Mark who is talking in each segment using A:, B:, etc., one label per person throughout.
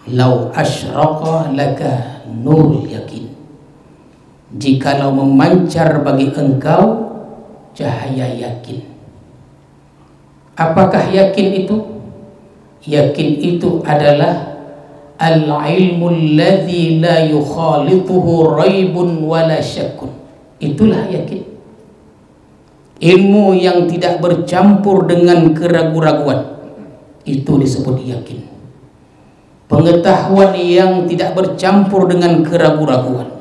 A: Lau asyraqa laka nurul yakin, jikalau memancar bagi engkau cahaya yakin. Apakah yakin itu? Yakin itu adalah al-ilmu alladhi la yukhalituhu raibun wala syakkun. Itulah yakin. Ilmu yang tidak bercampur dengan keraguan-raguan, itu disebut yakin. Pengetahuan yang tidak bercampur dengan keraguan-raguan.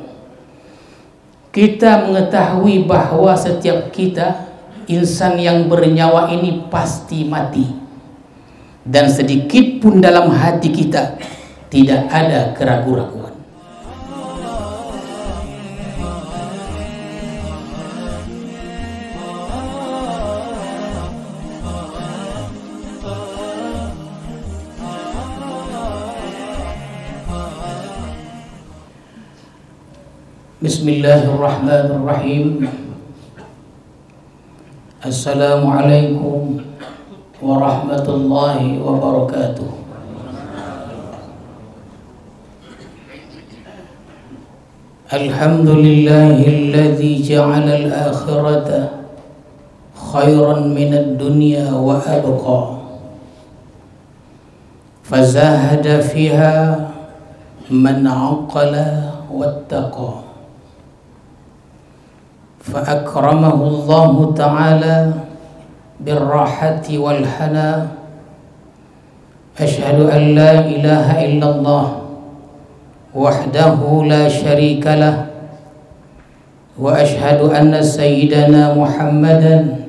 A: Kita mengetahui bahwa setiap kita, insan yang bernyawa ini pasti mati, dan sedikit pun dalam hati kita tidak ada keraguan-raguan. Bismillahirrahmanirrahim. Assalamualaikum warahmatullahi wabarakatuh. Alhamdulillahilladzi ja'ala al-akhirata khairan minad dunya wa abqa. Fazahada fiha man 'aqala wattaqa. فأكرمه الله تعالى بالراحة والحناء. أشهد أن لا إله إلا الله وحده لا شريك له، وأشهد أن سيدنا محمدا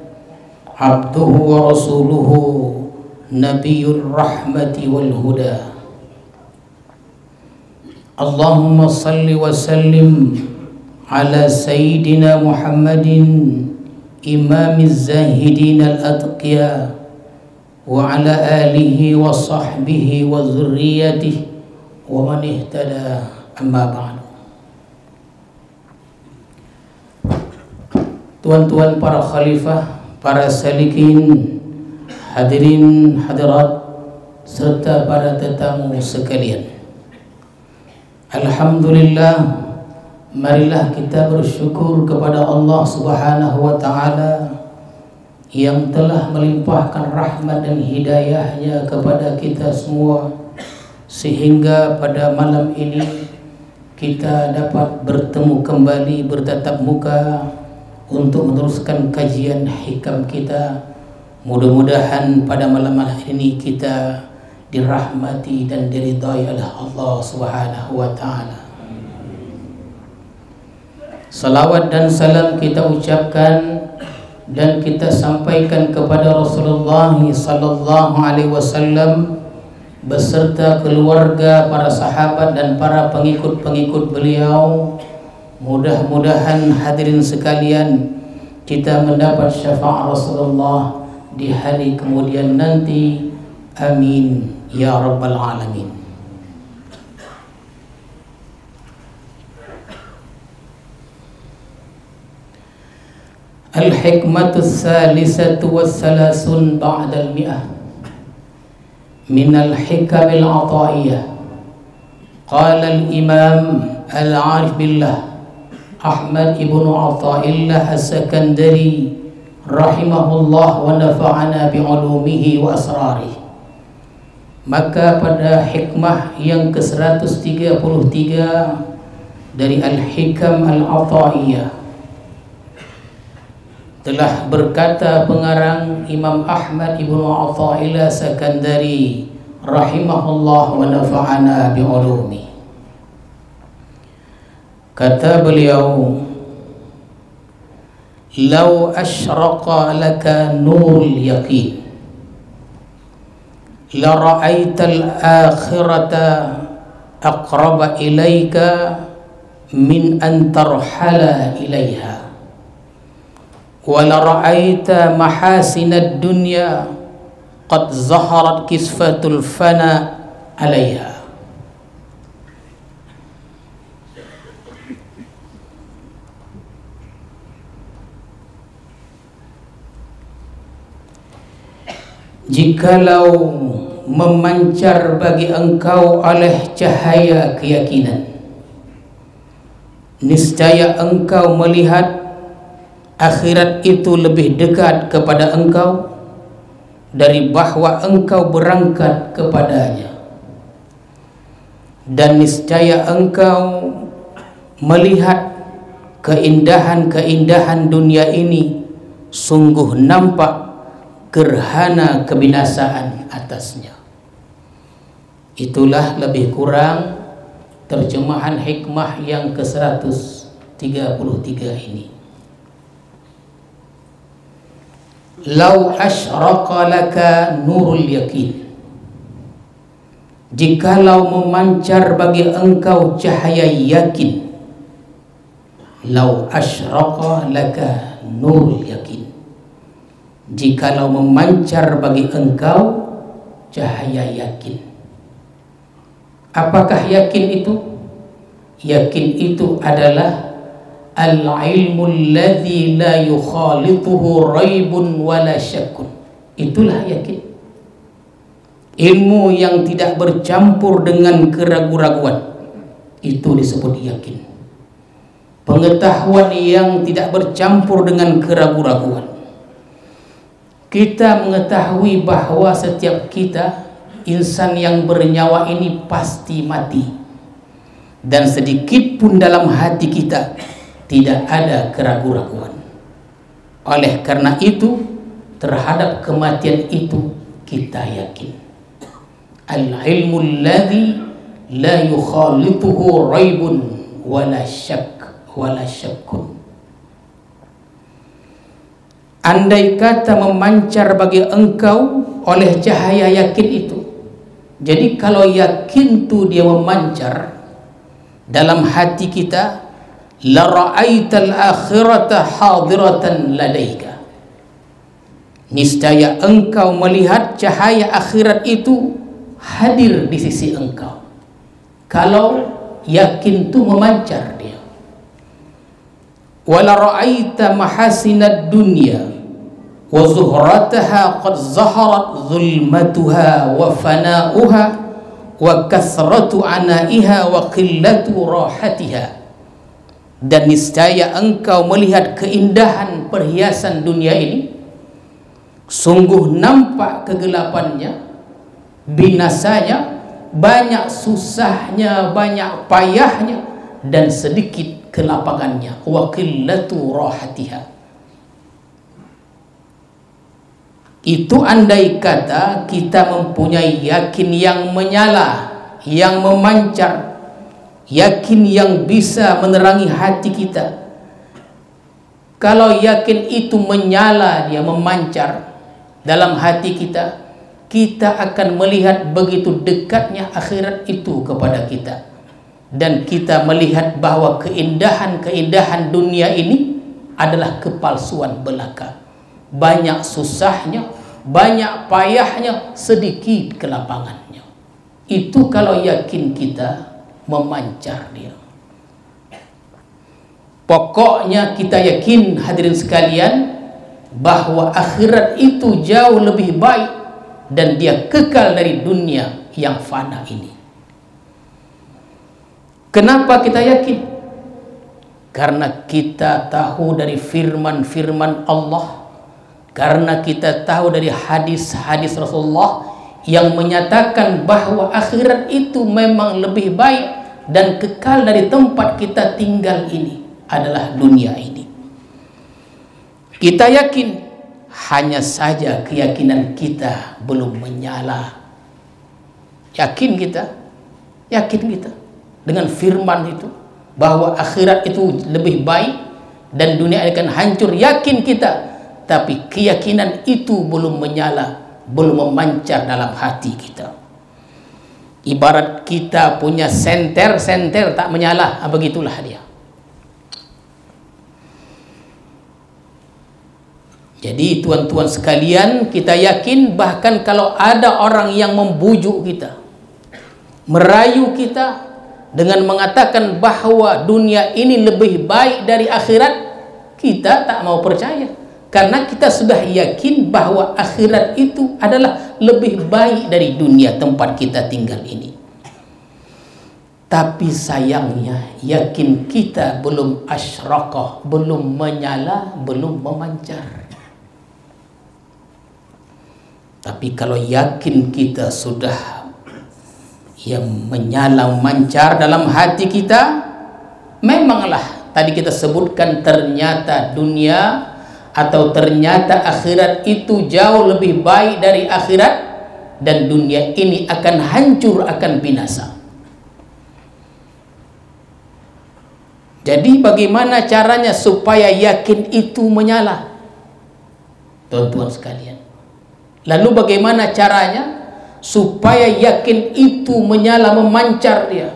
A: عبده ورسوله نبي الرحمة والهدى. اللهم صل وسلم على سيدنا محمد إمام الزاهدين الأتقياء، وعلى آله وصحبه وذريته ومن اهتدى. أما بعد. Tuan-tuan para khalifah, para salikin, hadirin hadirat, serta para tetamu sekalian, alhamdulillah, marilah kita bersyukur kepada Allah Subhanahu wa ta'ala yang telah melimpahkan rahmat dan hidayahnya kepada kita semua, sehingga pada malam ini kita dapat bertemu kembali, bertatap muka untuk meneruskan kajian hikam kita. Mudah-mudahan pada malam ini kita dirahmati dan diridhai oleh Allah Subhanahu wa ta'ala. Salawat dan salam kita ucapkan dan kita sampaikan kepada Rasulullah sallallahu alaihi wasallam beserta keluarga, para sahabat dan para pengikut-pengikut beliau. Mudah-mudahan hadirin sekalian kita mendapat syafaat Rasulullah di hari kemudian nanti. Amin ya rabbal alamin. Al-hikmatu tsalisatu wassalasun ba'dal mi'ah minal hikamil ataiyah. Qala al-imam al-arif billah Ahmad ibnu Athaillah as-Sakandari rahimahullah wa nafa'ana bi'ulumihi wa asrarih. Maka pada hikmah yang ke-133 dari Al-Hikam Al-Ataiyah telah berkata pengarang Imam Ahmad ibnu Athaillah Sakandari rahimahullah wa nafa'ana bi'ulumi. Kata beliau, "Lau asyraqa laka nurul yaqin la ra'aital akhirata aqraba ilaika min an tarhala ilaiha. Wala ra'aita mahasinad dunya qad zaharat kisfatul fana 'alaiha." Jikalau memancar bagi engkau oleh cahaya keyakinan. Niscaya engkau melihat akhirat itu lebih dekat kepada engkau dari bahwa engkau berangkat kepadanya. Dan niscaya engkau melihat keindahan-keindahan dunia ini sungguh nampak gerhana kebinasaan atasnya. Itulah lebih kurang terjemahan hikmah yang ke-133 ini. Lau asyraqa laka nurul yakin, jikalau memancar bagi engkau cahaya yakin. Lau asyraqa laka nurul yakin, jikalau memancar bagi engkau cahaya yakin. Apakah yakin itu? Yakin itu adalah al-ilmu alladhi la yukhalituhu raibun wala syakkun. Itulah yakin. Ilmu yang tidak bercampur dengan keraguan-raguan, itu disebut yakin. Pengetahuan yang tidak bercampur dengan keraguan-raguan. Kita mengetahui bahwa setiap kita, insan yang bernyawa ini pasti mati, dan sedikit pun dalam hati kita tidak ada keraguan-raguan. Oleh karena itu, terhadap kematian itu kita yakin. Al-ilmu alladhi la yukhalituhu raibun wala syakkun. Andai kata memancar bagi engkau oleh cahaya yakin itu. Jadi kalau yakin itu dia memancar dalam hati kita, la ra'aital akhirata hadiratan ladaika, niscaya engkau melihat cahaya akhirat itu hadir di sisi engkau. Kalau yakin itu memancar dia. Wala ra'aita mahasinad dunya wa zuhrataha qad zaharat zulmatuha wa fana'uha wa kasratu anaiha wa qillatu rahatiha. Dan niscaya engkau melihat keindahan perhiasan dunia ini, sungguh nampak kegelapannya, binasanya, banyak susahnya, banyak payahnya, dan sedikit kelapangannya. Wa qillatu rahatiha. Itu andai kata kita mempunyai yakin yang menyala, yang memancar, yakin yang bisa menerangi hati kita. Kalau yakin itu menyala, dia memancar dalam hati kita, kita akan melihat begitu dekatnya akhirat itu kepada kita. Dan kita melihat bahwa keindahan-keindahan dunia ini adalah kepalsuan belaka. Banyak susahnya, banyak payahnya, sedikit kelapangannya. Itu kalau yakin kita memancar dia. Pokoknya kita yakin, hadirin sekalian, bahwa akhirat itu jauh lebih baik dan dia kekal dari dunia yang fana ini. Kenapa kita yakin? Karena kita tahu dari firman-firman Allah, karena kita tahu dari hadis-hadis Rasulullah yang menyatakan bahwa akhirat itu memang lebih baik dan kekal dari tempat kita tinggal ini adalah dunia ini. Kita yakin, hanya saja keyakinan kita belum menyala. Yakin kita dengan firman itu bahwa akhirat itu lebih baik dan dunia akan hancur. Yakin kita, tapi keyakinan itu belum menyala, belum memancar dalam hati kita. Ibarat kita punya senter tak menyala, begitulah dia. Jadi tuan-tuan sekalian, kita yakin bahkan kalau ada orang yang membujuk kita, merayu kita dengan mengatakan bahwa dunia ini lebih baik dari akhirat, kita tak mau percaya. Karena kita sudah yakin bahwa akhirat itu adalah lebih baik dari dunia tempat kita tinggal ini. Tapi sayangnya yakin kita belum asyraqah, belum menyala, belum memancar. Tapi kalau yakin kita sudah yang menyala memancar dalam hati kita, memanglah tadi kita sebutkan ternyata dunia atau ternyata akhirat itu jauh lebih baik dari akhirat, dan dunia ini akan hancur, akan binasa. Jadi bagaimana caranya supaya yakin itu menyala? Tuan-tuan sekalian, lalu bagaimana caranya supaya yakin itu menyala, memancar dia?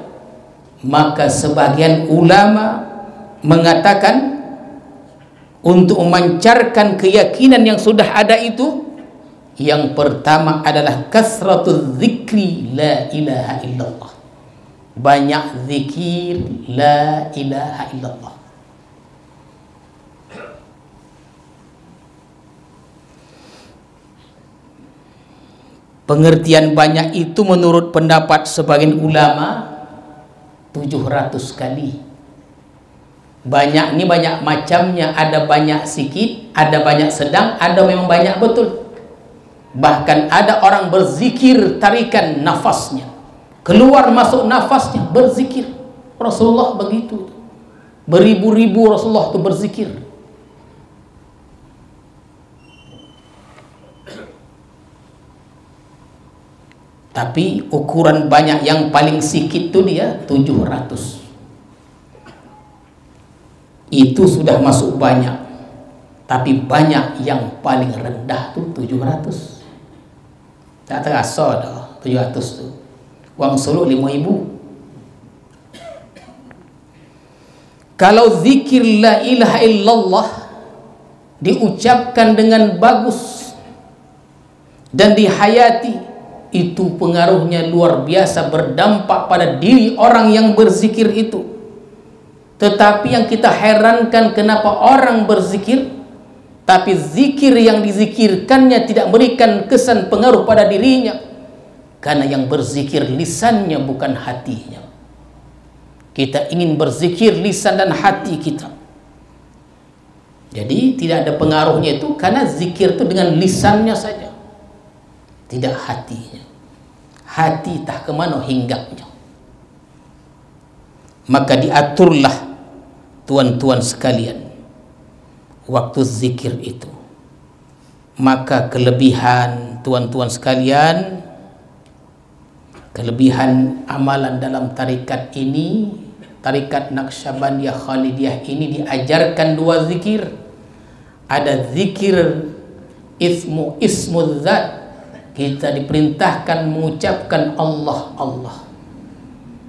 A: Maka sebagian ulama mengatakan untuk memancarkan keyakinan yang sudah ada itu, yang pertama adalah kasratul zikri la ilaha illallah. Banyak zikir la ilaha illallah. Pengertian banyak itu menurut pendapat sebagian ulama 700 kali. Banyak ini banyak macamnya, ada banyak sikit, ada banyak sedang, ada memang banyak betul. Bahkan ada orang berzikir tarikan nafasnya, keluar masuk nafasnya berzikir. Rasulullah begitu, beribu-ribu Rasulullah itu berzikir. Tapi ukuran banyak yang paling sikit itu dia 700. Itu sudah masuk banyak. Tapi banyak yang paling rendah tuh 700. Tak terasa dah 700 tu. Wang Solo 5.000. Kalau zikir la ilaha illallah diucapkan dengan bagus dan dihayati, itu pengaruhnya luar biasa, berdampak pada diri orang yang berzikir itu. Tetapi yang kita herankan, kenapa orang berzikir tapi zikir yang dizikirkannya tidak memberikan kesan pengaruh pada dirinya? Karena yang berzikir lisannya, bukan hatinya. Kita ingin berzikir lisan dan hati kita. Jadi tidak ada pengaruhnya itu karena zikir itu dengan lisannya saja, tidak hatinya. Hati tak kemana hinggapnya. Maka diaturlah tuan-tuan sekalian waktu zikir itu. Maka kelebihan tuan-tuan sekalian, kelebihan amalan dalam tarikat ini, tarikat Naqsyabandiyah Khalidiyah ini diajarkan dua zikir. Ada zikir ismu zat, kita diperintahkan mengucapkan Allah Allah,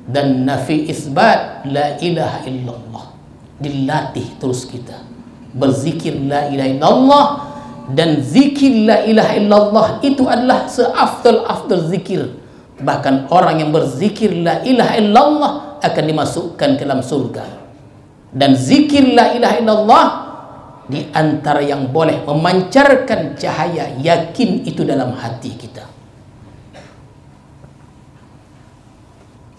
A: dan nafi isbat la ilaha illallah. Dilatih terus kita berzikir la ilaha illallah, dan zikir la ilaha illallah itu adalah seafdal zikir. Bahkan orang yang berzikir la ilaha illallah akan dimasukkan ke dalam surga. Dan zikir la ilaha illallah di antara yang boleh memancarkan cahaya yakin itu dalam hati kita.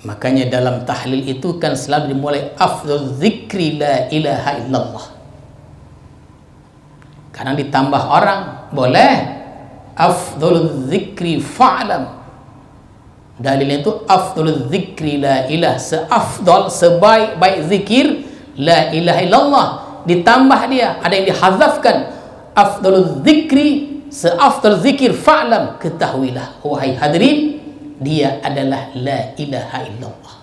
A: Makanya dalam tahlil itu kan selalu dimulai afdhal zikri la ilaha illallah. Kadang ditambah orang, boleh afdhal zikri fa'lam. Dalilnya itu afdhal zikri la ilah, seafdal, sebaik-baik zikir la ilaha illallah. Ditambah dia, ada yang dihazafkan, afdalul zikri, seafdal zikir fa'lam, ketahuilah wahai hadirin, dia adalah la ilaha illallah.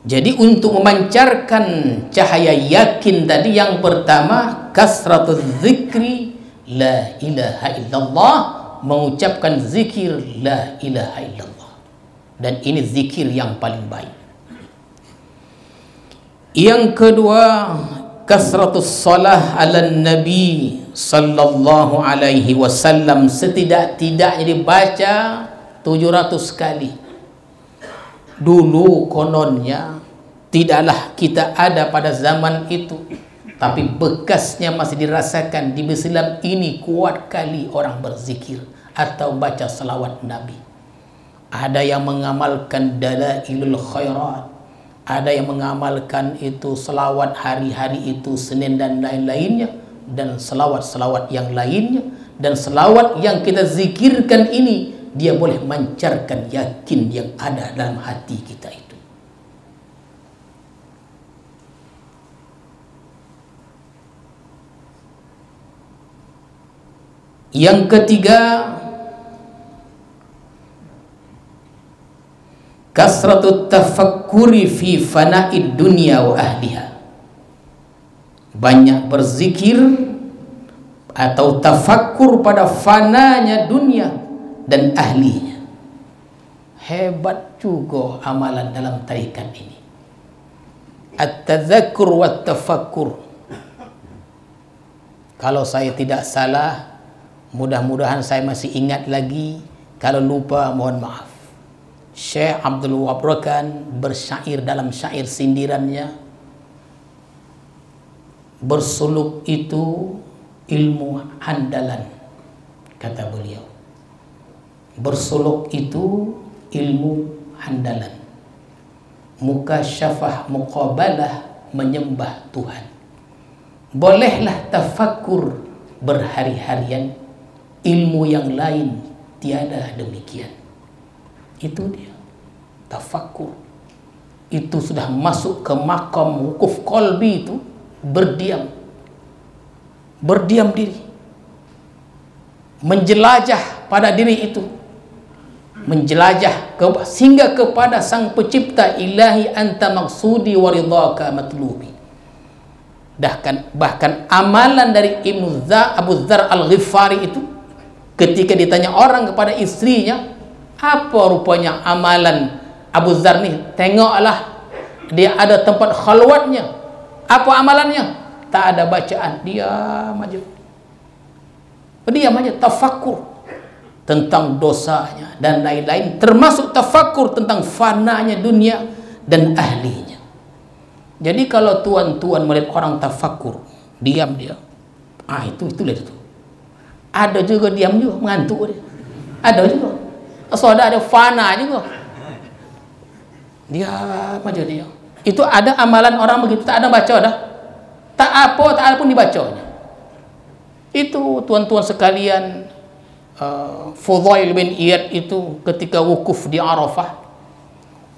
A: Jadi untuk memancarkan cahaya yakin tadi, yang pertama kasratul zikri la ilaha illallah, mengucapkan zikir la ilaha illallah. Dan ini zikir yang paling baik. Yang kedua, kasratus salah ala nabi sallallahu alaihi wasallam, setidak-tidaknya dibaca 700 kali. Dulu kononnya tidaklah kita ada pada zaman itu tapi bekasnya masih dirasakan di Islam ini. Kuat kali orang berzikir atau baca salawat Nabi. Ada yang mengamalkan dalailul khairat, ada yang mengamalkan itu selawat hari-hari itu Senin dan lain-lainnya, dan selawat-selawat yang lainnya. Dan selawat yang kita zikirkan ini, dia boleh mancarkan yakin yang ada dalam hati kita itu. Yang ketiga, kasratut tafakkuri fi fana'id dunya wa ahliha. Banyak berzikir atau tafakkur pada fananya dunia dan ahlinya. Hebat juga amalan dalam tarikat ini. At-tadzakur wa tafakkur. Kalau saya tidak salah, mudah-mudahan saya masih ingat lagi. Kalau lupa, mohon maaf. Syekh Abdul Wahab Rakan bersyair dalam syair sindirannya, bersuluk itu ilmu handalan, kata beliau. Bersuluk itu ilmu handalan, mukasyafah muqabalah menyembah Tuhan. Bolehlah tafakkur berhari-harian, ilmu yang lain tiada demikian. Itu dia tafakkur. Itu sudah masuk ke makam wukuf qalbi, itu berdiam diri, menjelajah pada diri itu, menjelajah sehingga kepada Sang Pencipta. Ilahi anta maksudi wa ridhaka matlubi. Bahkan amalan dari Abu Dzar Al-Ghifari itu, ketika ditanya orang kepada istrinya, apa rupanya amalan Abu Dzar nih? Tengoklah, dia ada tempat khalwatnya. Apa amalannya? Tak ada bacaan, diam aja. Diam aja, tafakkur tentang dosanya dan lain-lain, termasuk tafakkur tentang fananya dunia dan ahlinya. Jadi kalau tuan-tuan melihat orang tafakkur, diam dia. Itu lihat itu. Ada juga diam juga, mengantuk dia. Ada juga. Ada fana juga. Diam aja dia. Itu ada amalan orang begitu, tak ada baca dah. Tak ada pun dibacanya. Itu tuan-tuan sekalian, Fudail bin Iyad itu ketika wukuf di Arafah.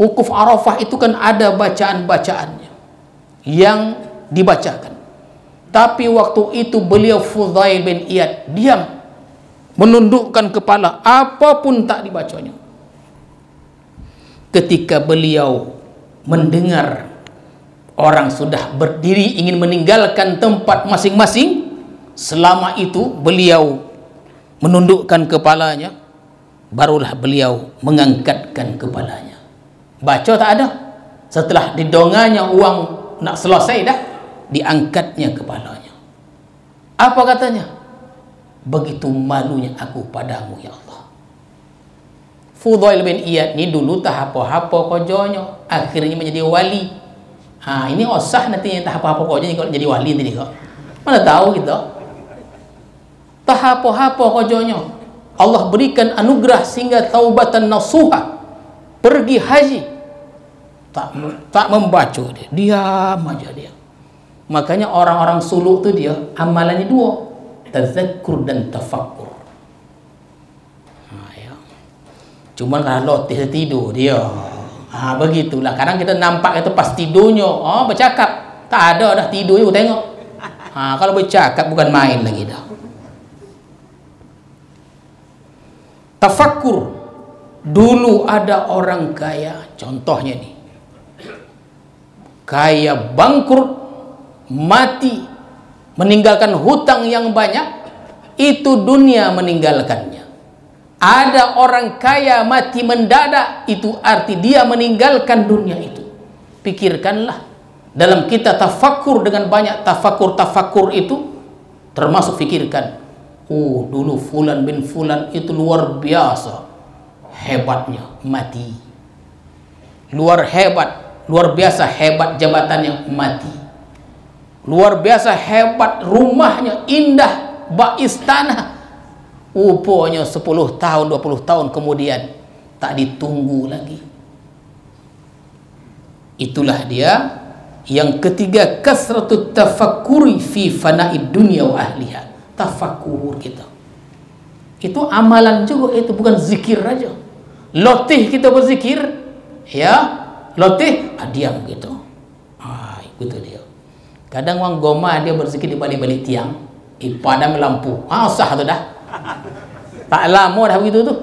A: Wukuf Arafah itu kan ada bacaan-bacaannya yang dibacakan. Tapi waktu itu beliau Fudail bin Iyad diam, menundukkan kepala, apapun tak dibacanya. Ketika beliau mendengar orang sudah berdiri ingin meninggalkan tempat masing-masing, selama itu beliau menundukkan kepalanya, barulah beliau mengangkatkan kepalanya. Baca tak ada. Setelah didonganya uang nak selesai dah, diangkatnya kepalanya. Apa katanya? Begitu malunya aku padamu ya Allah. Fudail bin Iyad ni dulu tak apa-apa kojonya, akhirnya menjadi wali. Ini osah nanti yang tak apa-apa kojonya kalau jadi wali nanti kok. Mana tahu kita. Tak apa-apa kojonya. Allah berikan anugerah sehingga taubatan nasuha, pergi haji, tak membaca dia, diam aja dia. Makanya orang-orang suluk tu dia amalannya dua, tazakkur dan tafakkur. Cuma kalau tidur dia, begitulah. Kadang kita nampak itu pas tidurnya, bercakap, tak ada dah tidur you tengok. Kalau bercakap bukan main lagi dah. Tafakkur. Dulu ada orang kaya, contohnya nih, kaya bangkrut, mati, meninggalkan hutang yang banyak, itu dunia meninggalkannya. Ada orang kaya mati mendadak, itu arti dia meninggalkan dunia itu. Pikirkanlah, dalam kita tafakkur dengan banyak tafakkur itu, termasuk fikirkan, dulu fulan bin fulan itu luar biasa hebatnya, mati. Luar biasa hebat jabatannya, mati. luar biasa hebat, rumahnya indah, bak istana. Rupanya 10 tahun 20 tahun kemudian tak ditunggu lagi. Itulah dia yang ketiga, kasratut tafakkuri fi fana'id dunya wa ahliha. Tafakkur kita itu amalan juga, itu bukan zikir aja. Lotih kita berzikir, ya lotih, diam gitu. Itu dia. Kadang orang goma dia berzikir di balik-balik tiang, padam lampu, sah tu dah. Tak lama dah begitu tu.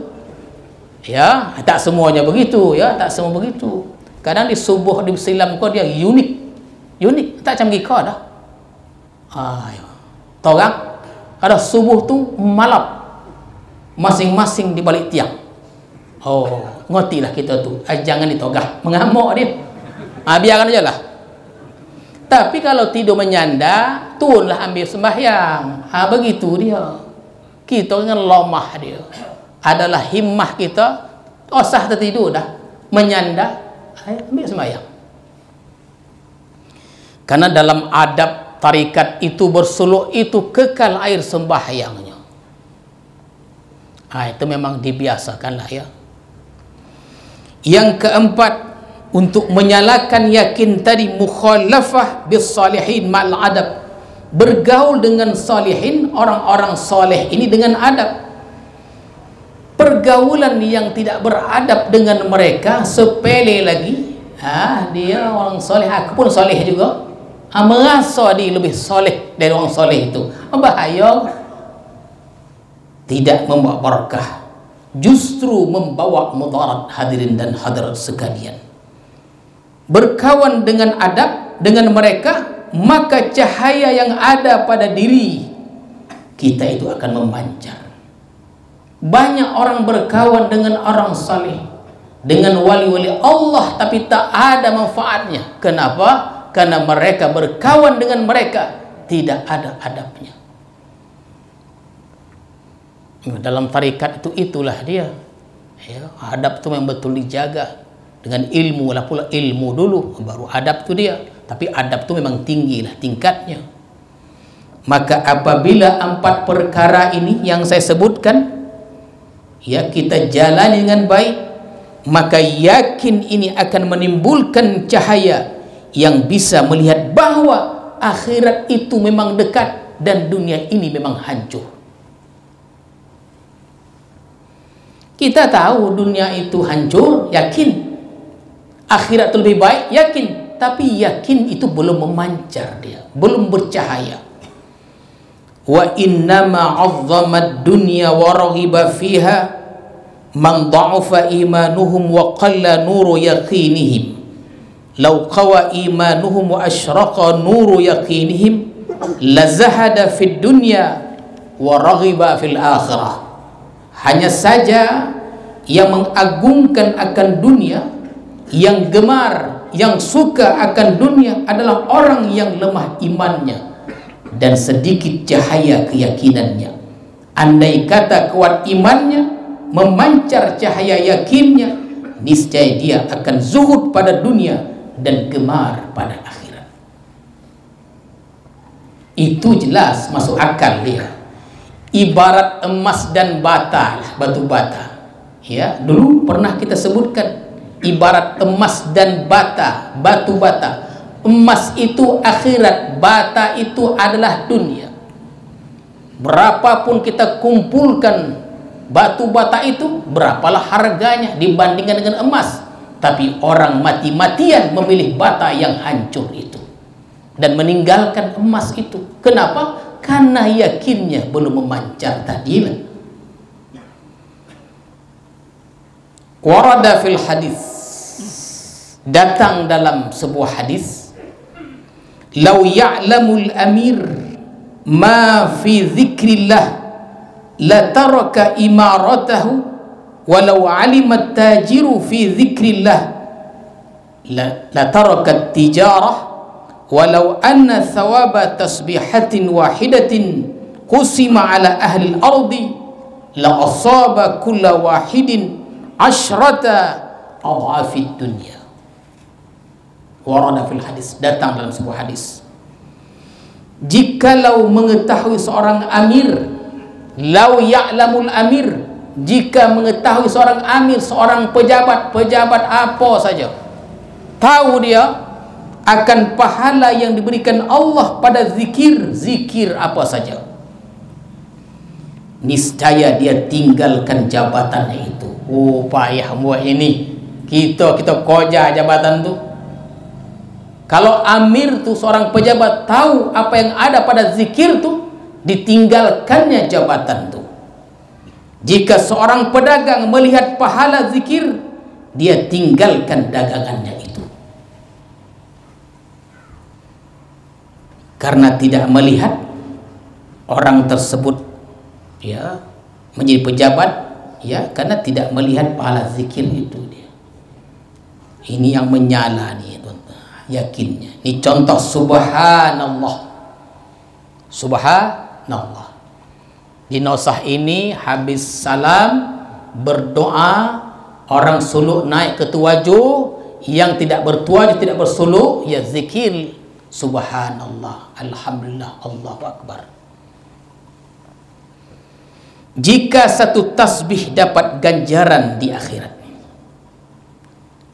A: Ya, tak semuanya begitu, ya, tak semua begitu. Kadang di subuh di silam kau dia unik, tak macam kita dah. Torang ada subuh tu malam, masing-masing di balik tiang. Ngotilah kita tu, jangan ditogah, mengamuk dia. Biarkan aja lah. Tapi kalau tidur menyanda, turunlah ambil sembahyang. Begitu dia. Kita dengan lemah dia. Adalah himmah kita, sah tertidur dah, menyanda, ambil sembahyang. Karena dalam adab tarikat itu bersuluk itu kekal air sembahyangnya. Itu memang dibiasakanlah ya. Yang keempat, untuk menyalakan yakin tadi, mukhalafah bis salihin ma'al adab, bergaul dengan salihin, orang-orang soleh ini dengan adab. Pergaulan yang tidak beradab dengan mereka sepele lagi. Dia orang soleh, aku pun soleh juga, merasa dia lebih soleh dari orang soleh itu. Bahaya, tidak membawa barakah, justru membawa mudarat hadirin dan hadirat sekalian. Berkawan dengan adab dengan mereka, maka cahaya yang ada pada diri kita itu akan memancar. Banyak orang berkawan dengan orang saleh, dengan wali-wali Allah, tapi tak ada manfaatnya. Kenapa? Karena mereka berkawan dengan mereka tidak ada adabnya. Dalam tarikat itu itulah dia. Adab itu memang betul dijaga. Dengan ilmu lah pula, ilmu dulu baru adab tu dia. Tapi adab tu memang tinggi lah tingkatnya. Maka apabila 4 perkara ini yang saya sebutkan, ya, kita jalani dengan baik, maka yakin ini akan menimbulkan cahaya yang bisa melihat bahwa akhirat itu memang dekat dan dunia ini memang hancur. Kita tahu dunia itu hancur, yakin. Akhirat itu lebih baik, yakin. Tapi yakin itu belum memancar dia, belum bercahaya. Wa innama 'azzamad dunya wa raghiba fiha man dha'afa imanuhum wa qalla nuru yaqinihim. Law qawa imanuhum wa ashraqa nuru yaqinihim la zahada fid dunya wa raghiba fil akhirah. Hanya saja yang mengagungkan akan dunia, yang gemar, yang suka akan dunia adalah orang yang lemah imannya dan sedikit cahaya keyakinannya. Andai kata kuat imannya, memancar cahaya yakinnya, niscaya dia akan zuhud pada dunia dan gemar pada akhirat. Itu jelas masuk akal dia. Ibarat emas dan bata, batu bata. Ya, dulu pernah kita sebutkan ibarat emas dan bata, batu bata. Emas itu akhirat, bata itu adalah dunia. Berapapun kita kumpulkan batu bata itu, berapalah harganya dibandingkan dengan emas. Tapi orang mati-matian memilih bata yang hancur itu dan meninggalkan emas itu. Kenapa? Karena yakinnya belum memancar tadilah. Warada fil hadis, datang dalam sebuah hadis, lau ya'lamul amir ma fi dzikrillah la taraka imaratahu walau alimat tajiru fi dzikrillah la taraka tijarah walau anna thawaba tasbihatin wahidatin qusima ala ahli al-ardi la asaba kulla wahidin asyrata adhafid dunya. Warada fil hadis, datang dalam sebuah hadis, jikalau mengetahui seorang amir, lau ya'lamul amir, jika mengetahui seorang amir, seorang pejabat apa saja, tahu dia akan pahala yang diberikan Allah pada zikir apa saja, niscaya dia tinggalkan jabatannya itu. Oh, payah buat ini, kita koja jabatan tu. Kalau amir tu, seorang pejabat, tahu apa yang ada pada zikir tu, ditinggalkannya jabatan tu. Jika seorang pedagang melihat pahala zikir, dia tinggalkan dagangannya itu. Karena tidak melihat orang tersebut ya menjadi pejabat, ya, karena tidak melihat pahala zikir itu dia. Ini yang menyala nih, yakinnya. Ini contoh subhanallah. Subhanallah. Di nosah ini habis salam berdoa, orang suluk naik ke tuaju, yang tidak bertuaju, tidak bersuluk, ya zikir subhanallah, alhamdulillah, Allahu akbar. Jika satu tasbih dapat ganjaran di akhirat,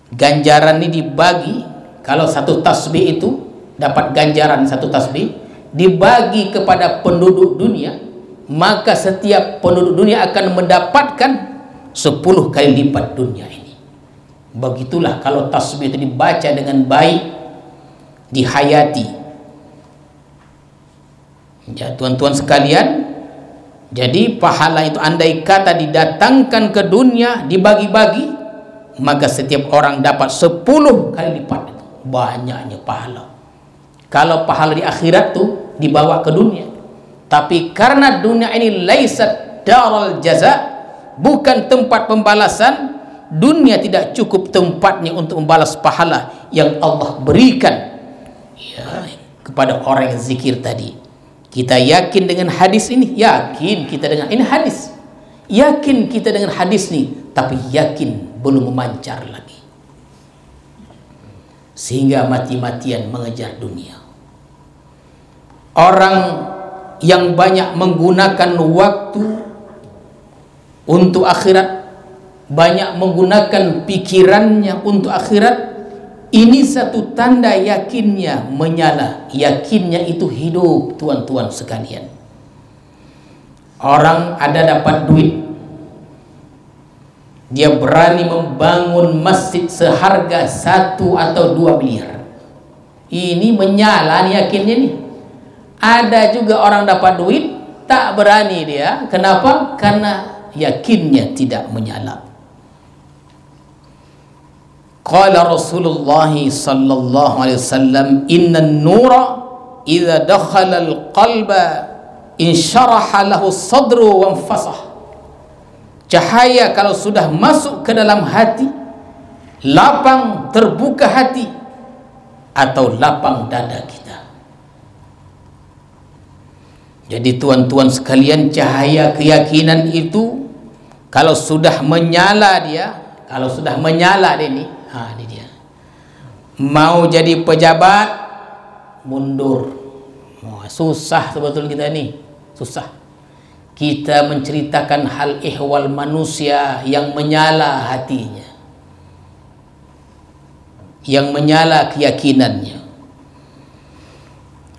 A: ganjaran ini dibagi. Kalau satu tasbih itu dapat ganjaran, satu tasbih dibagi kepada penduduk dunia, maka setiap penduduk dunia akan mendapatkan 10 kali lipat dunia ini. Begitulah kalau tasbih itu dibaca dengan baik, dihayati. Ya tuan-tuan sekalian, jadi pahala itu andai kata didatangkan ke dunia, dibagi-bagi, maka setiap orang dapat 10 kali lipat. Banyaknya pahala. Kalau pahala di akhirat tuh dibawa ke dunia, tapi karena dunia ini laisat darul jaza, bukan tempat pembalasan, dunia tidak cukup tempatnya untuk membalas pahala yang Allah berikan ya kepada orang yang zikir tadi. Kita yakin dengan hadis ini, yakin kita dengan ini hadis, yakin kita dengan hadis ini, tapi yakin belum memancar lagi, sehingga mati-matian mengejar dunia. Orang yang banyak menggunakan waktu untuk akhirat, banyak menggunakan pikirannya untuk akhirat, ini satu tanda yakinnya menyala, yakinnya itu hidup. Tuan-tuan sekalian, orang ada dapat duit, dia berani membangun masjid seharga 1 atau 2 miliar. Ini menyala nih yakinnya nih. Ada juga orang dapat duit tak berani dia. Kenapa? Karena yakinnya tidak menyala. Qala Rasulullah sallallahu alaihi wasallam, innan nura idza dakhala al-qalba insyaraha lahu sadru wa anfasah. Cahaya kalau sudah masuk ke dalam hati, lapang, terbuka hati, atau lapang dada kita. Jadi tuan-tuan sekalian, cahaya keyakinan itu kalau sudah menyala dia, kalau sudah menyala dia ini, ini dia. Mau jadi pejabat, mundur. Susah sebetulnya kita ini, susah. Kita menceritakan hal ihwal manusia yang menyala hatinya, yang menyala keyakinannya.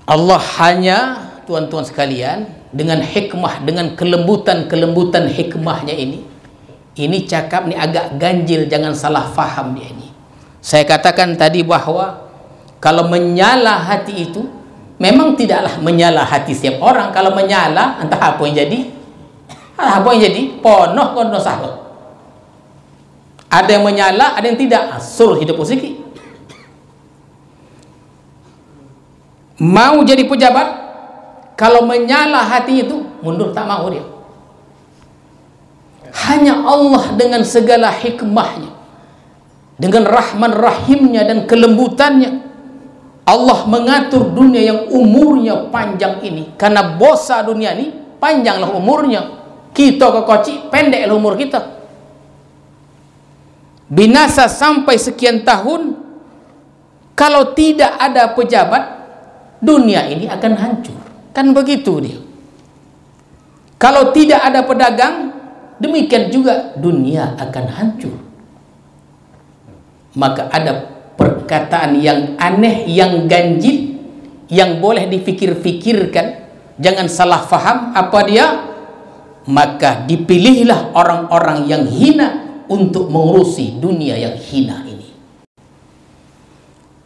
A: Allah hanya, tuan-tuan sekalian, dengan hikmah, dengan kelembutan hikmahnya ini cakap ni agak ganjil, jangan salah faham dia ini. Saya katakan tadi bahwa kalau menyala hati itu memang tidaklah menyala hati setiap orang. Kalau menyala, entah apa yang jadi, ponoh kono sahut. Ada yang menyala, ada yang tidak. Suruh hidup sikit. Mau jadi pejabat, kalau menyala hati itu, mundur, tak mau dia. Hanya Allah dengan segala hikmahnya, dengan rahman rahimnya dan kelembutannya, Allah mengatur dunia yang umurnya panjang ini. Karena bosa dunia ini, panjanglah umurnya. Kita kekocik, pendeklah umur kita. Binasa sampai sekian tahun. Kalau tidak ada pejabat, dunia ini akan hancur. Kan begitu dia. Kalau tidak ada pedagang, demikian juga dunia akan hancur. Maka ada perkataan yang aneh, yang ganjil, yang boleh difikir-fikirkan. Jangan salah faham. Apa dia? Maka dipilihlah orang-orang yang hina untuk mengurusi dunia yang hina ini.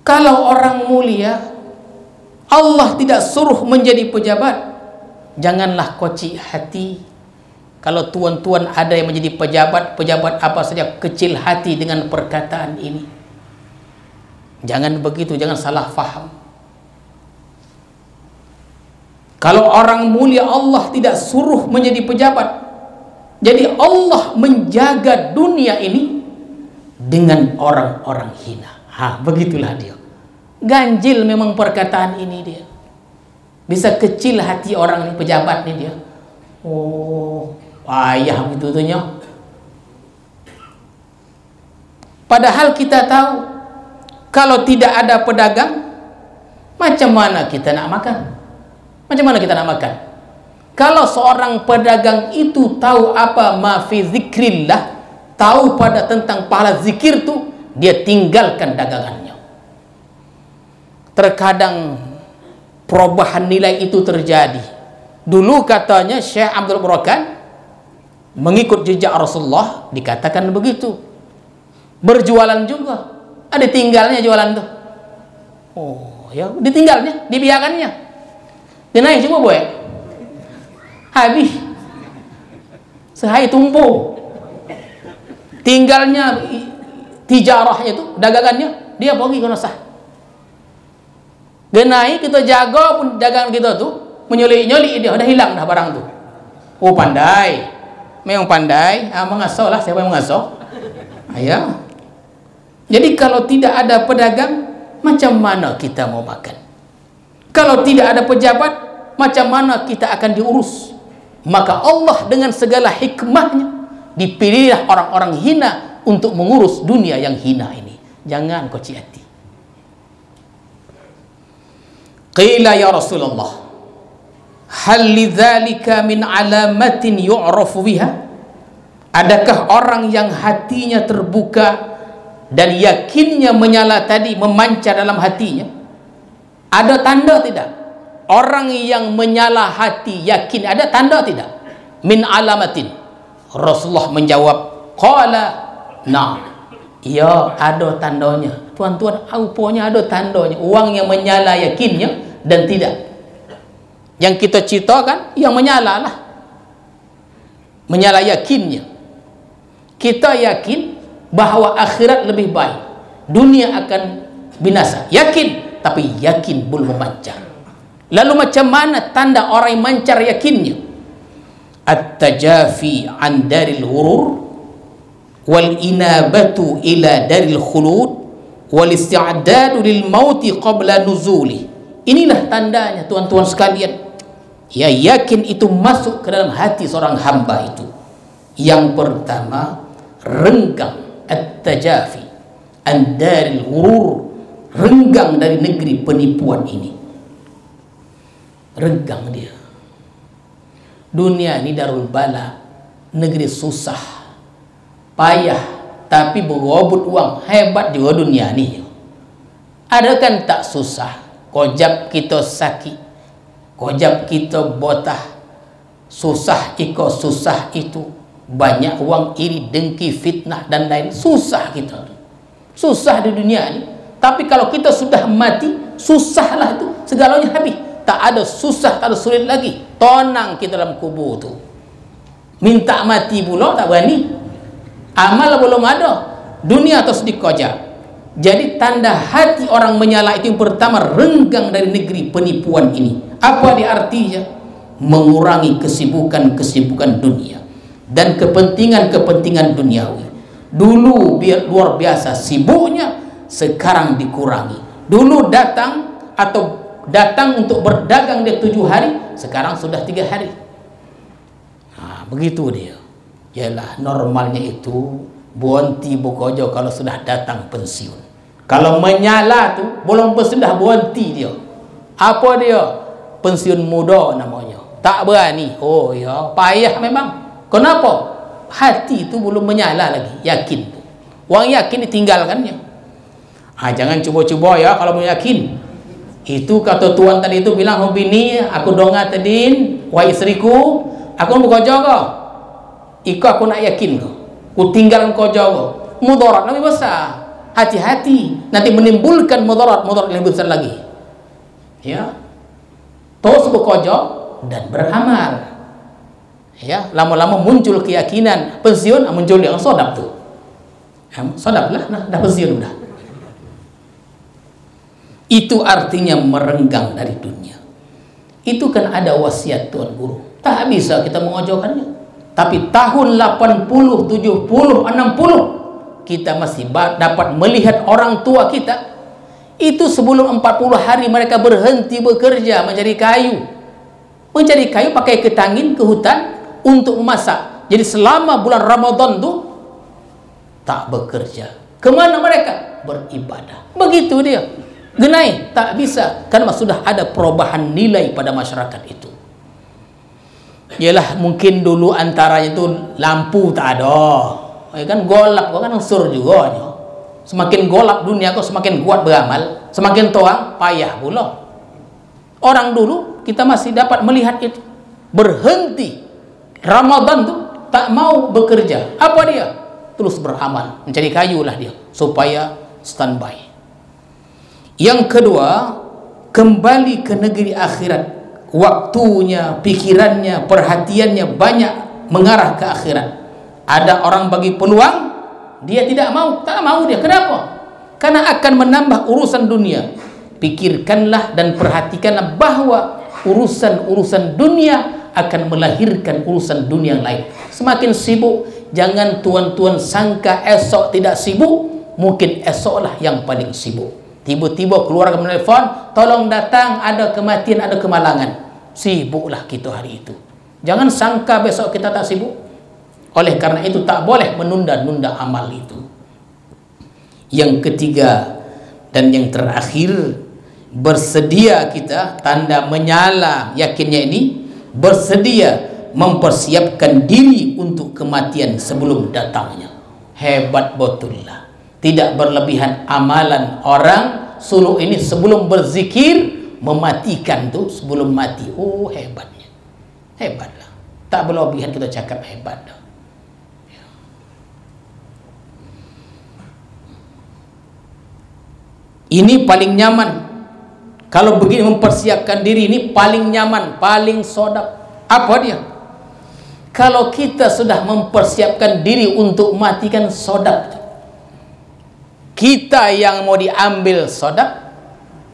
A: Kalau orang mulia, Allah tidak suruh menjadi pejabat, janganlah kocik hati. Kalau tuan-tuan ada yang menjadi pejabat apa saja, kecil hati dengan perkataan ini. Jangan begitu, jangan salah faham. Kalau orang mulia, Allah tidak suruh menjadi pejabat. Jadi Allah menjaga dunia ini dengan orang-orang hina. Begitulah dia. Ganjil memang perkataan ini dia. Bisa kecil hati orang ini, pejabat ini dia. Oh, payah begitu tuhnya. Padahal kita tahu, kalau tidak ada pedagang, macam mana kita nak makan? Macam mana kita nak makan? Kalau seorang pedagang itu tahu apa ma fi zikrillah, tahu pada tentang pahala zikir tu, dia tinggalkan dagangannya. Terkadang perubahan nilai itu terjadi. Dulu katanya Syekh Abdul Burakan mengikut jejak Rasulullah, dikatakan begitu. Berjualan juga, ada tinggalnya jualan tuh. Oh ya, ditinggalnya, dibiarkannya. Dia naik cuma boy, habis sehari tumpul. Tinggalnya tijarahnya itu, dagangannya, dia pergi ke sah. Dia naik, kita jaga pun dagangan kita tuh, menyolik-nyolik dia, udah hilang dah barang tuh. Oh pandai, memang pandai. Mengasuh lah, siapa yang mengasuh? Ya. Jadi kalau tidak ada pedagang, macam mana kita mau makan? Kalau tidak ada pejabat, macam mana kita akan diurus? Maka Allah dengan segala hikmahnya, dipilihlah orang-orang hina untuk mengurus dunia yang hina ini. Jangan kocik hati. Qila ya Rasulullah, hal lidzalika min alamatin yu'rafu biha? Adakah orang yang hatinya terbuka dan yakinnya menyala tadi, memancar dalam hatinya, ada tanda tidak? Orang yang menyala hati, yakin, ada tanda tidak? Min alamatin. Rasulullah menjawab, qala nah, ya ada tandanya. Tuan-tuan, rupanya ada tandanya. Orang yang menyala yakinnya dan tidak. Yang kita ceritakan yang menyala lah, menyala yakinnya. Kita yakin bahawa akhirat lebih baik, dunia akan binasa, yakin, tapi yakin belum memancar. Lalu macam mana tanda orang yang mancar yakinnya? At-tajafi an daril ghurur wal inabatu ila daril khulud wal isti'dadu lil mauti qabla nuzuli. Inilah tandanya tuan-tuan sekalian. Ya, yakin itu masuk ke dalam hati seorang hamba itu. Yang pertama, renggang, at-tajafi an daril ghurur, renggang dari negeri penipuan ini. Renggang dia. Dunia ini darul bala, negeri susah, payah, tapi berobot uang. Hebat juga dunia ini. Ada kan tak susah? Kojab kita sakit, kojab kita botah, susah iko susah itu, banyak uang iri, dengki, fitnah dan lain. Susah kita, susah di dunia ini. Tapi kalau kita sudah mati, susahlah itu, segalanya habis. Tak ada susah, tak ada sulit lagi. Tonang kita dalam kubur tu. Minta mati pula tak berani. Amal belum ada, dunia terus dikojab. Jadi tanda hati orang menyala itu yang pertama, renggang dari negeri penipuan ini. Apa dia artinya? Mengurangi kesibukan-kesibukan dunia dan kepentingan-kepentingan duniawi. Dulu luar biasa sibuknya, sekarang dikurangi. Dulu datang untuk berdagang dia 7 hari, sekarang sudah 3 hari. Begitu dia. Yalah, normalnya itu berhenti bekerja kalau sudah datang pensiun. Kalau menyala tu belum pensiun dah berhenti dia. Apa dia? Pensiun muda namanya. Tak berani. Oh ya, payah memang. Kenapa? Hati itu belum menyala lagi, yakin. Orang yakin ditinggalkannya. Jangan cuba-cuba ya kalau mau yakin. Itu kata tuan tadi itu bilang, "Oh bini, aku donga tadin, wahai istriku, aku mau kerja kau. Iko aku nak yakin kau. Ku tinggalkan kerja kau. Mudarat lebih besar. Hati-hati, nanti menimbulkan mudarat lebih besar lagi." Ya. Terus bekerja dan beramal. Ya, lama-lama muncul keyakinan, pensiun muncul yang sodap tu. Sodap lah, dah pensiun dah. Itu artinya merenggang dari dunia. Itu kan ada wasiat Tuan Guru. Tak bisa kita mengojokannya. Tapi tahun 80, 70, 60 kita masih dapat melihat orang tua kita. Itu sebelum 40 hari mereka berhenti bekerja mencari kayu. Mencari kayu pakai ketangin ke hutan untuk memasak. Jadi selama bulan Ramadan tu tak bekerja. Kemana mereka? Beribadah. Begitu dia. Genai, tak bisa. Karena sudah ada perubahan nilai pada masyarakat itu. Yalah, mungkin dulu antaranya itu lampu tak ada. Ya kan golap, kan unsur juga. Semakin golap dunia kau semakin kuat beramal, semakin toang payah pula. Orang dulu kita masih dapat melihat itu. Berhenti Ramadan tu tak mau bekerja. Apa dia? Terus beramal, mencari kayu lah dia supaya standby. Yang kedua, kembali ke negeri akhirat. Waktunya, pikirannya, perhatiannya banyak mengarah ke akhirat. Ada orang bagi peluang, dia tidak mau, tak mau dia. Kenapa? Karena akan menambah urusan dunia. Pikirkanlah dan perhatikanlah bahwa urusan-urusan dunia akan melahirkan urusan dunia yang lain. Semakin sibuk, jangan tuan-tuan sangka esok tidak sibuk, mungkin esoklah yang paling sibuk. Tiba-tiba keluarga menelpon, tolong datang, ada kematian, ada kemalangan. Sibuklah kita hari itu. Jangan sangka besok kita tak sibuk. Oleh karena itu tak boleh menunda-nunda amal itu. Yang ketiga dan yang terakhir, bersedia kita, tanda menyala yakinnya ini, bersedia mempersiapkan diri untuk kematian sebelum datangnya. Hebat betul lah. Tidak berlebihan amalan orang suluk ini sebelum berzikir, mematikan tu sebelum mati. Oh hebatnya, hebatlah. Tak berlebihan kita cakap hebat dah. Ini paling nyaman. Kalau begini mempersiapkan diri ini paling nyaman, paling sodap. Apa dia? Kalau kita sudah mempersiapkan diri untuk matikan sodap. Kita yang mau diambil sodap,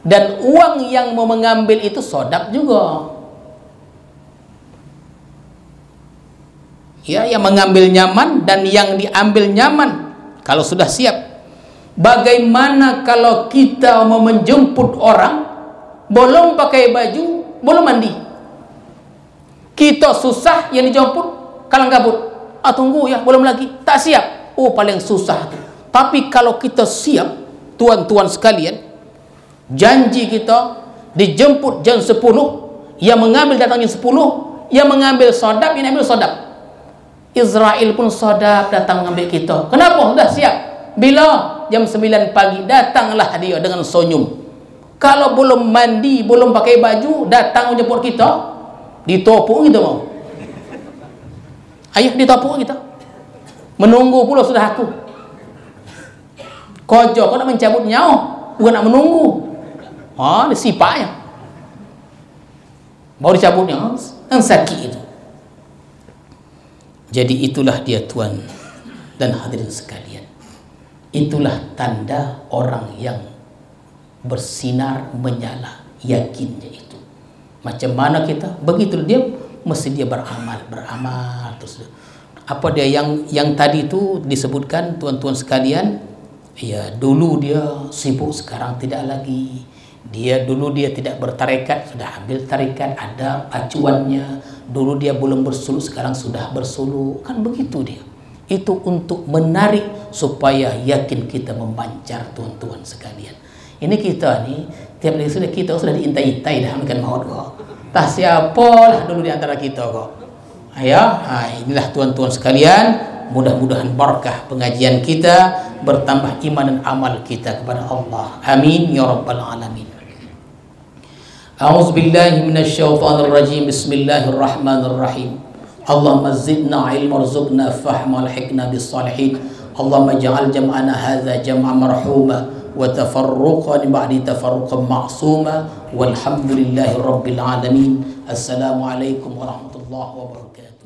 A: dan uang yang mau mengambil itu sodap juga. Ya, yang mengambil nyaman dan yang diambil nyaman. Kalau sudah siap. Bagaimana kalau kita mau menjemput orang, belum pakai baju, belum mandi? Kita susah, yang dijemput kalang kabut. Tunggu ya, belum lagi, tak siap. Oh paling susah. Tapi kalau kita siap, tuan-tuan sekalian, janji kita dijemput jam 10, yang mengambil datang jam 10, yang mengambil sodap, yang ambil sodap. Israel pun sodap datang mengambil kita. Kenapa? Sudah siap. Bila? Jam 9 pagi datanglah dia dengan senyum. Kalau belum mandi, belum pakai baju, datang menjemput kita, ditopuk kita mau. Ayah ditopuk kita. Menunggu pula sudah aku. Kojo kau nak mencabut nyawa, bukan nak menunggu. Dia sipaknya. Baru dicabutnya, yang sakit itu. Jadi itulah dia tuan dan hadirin sekalian. Itulah tanda orang yang bersinar menyala, yakinnya itu. Macam mana kita? Begitu dia, mesti dia beramal terus. Apa dia yang tadi itu disebutkan tuan-tuan sekalian? Ya, dulu dia sibuk, sekarang tidak lagi. Dulu dia tidak bertarekat, sudah ambil tarekat, ada acuannya. Dulu dia belum bersuluk, sekarang sudah bersuluk. Kan begitu dia. Itu untuk menarik supaya yakin kita memancar tuan-tuan sekalian. Ini kita nih, tiap hari sudah diintai-intai dah makan maut kok. Tah siapa lah dulu di antara kita kok. Ya, inilah tuan-tuan sekalian, mudah-mudahan berkah pengajian kita, bertambah iman dan amal kita kepada Allah. Amin ya rabbal alamin. A'udzu billahi minasyaitonir rajim. Bismillahirrahmanirrahim. Allahumma zidna ilma warzuqna fahma walhiqna bis salihin. Allahumma ja'al jam'ana hadza jam'an marhuma wa tafarruqan ba'di tafarruqan ma'suma walhamdulillahi rabbil alamin. Assalamualaikum warahmatullahi wabarakatuh.